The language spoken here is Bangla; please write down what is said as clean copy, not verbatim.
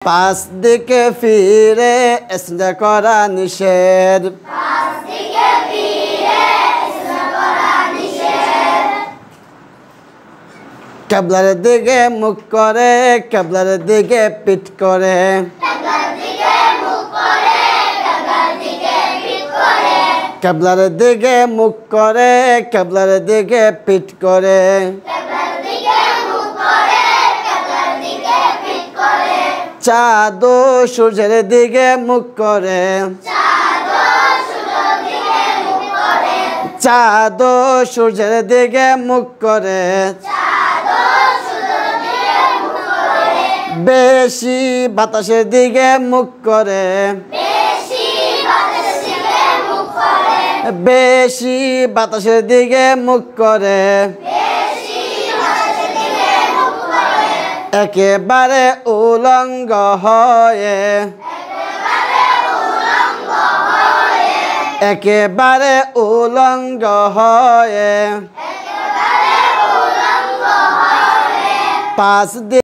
পাঁচ দিকে ফিরে সিজদা করা নিষেধ। কিবলার দিকে মুখ করে, কিবলার দিকে পিঠ করে। কিবলার দিকে মুখ করে, কিবলার দিকে পিঠ করে। চাঁদ ও সূর্যের দিকে মুখ করে, চাঁদ ও সূর্যের দিকে মুখ করে। বেশি বাতাসের দিকে মুখ করে, বেশি বাতাসের দিকে মুখ করে। একেবারে উলঙ্গ হয়ে, একেবারে উলঙ্গ হয়ে। পাঁচ দিকে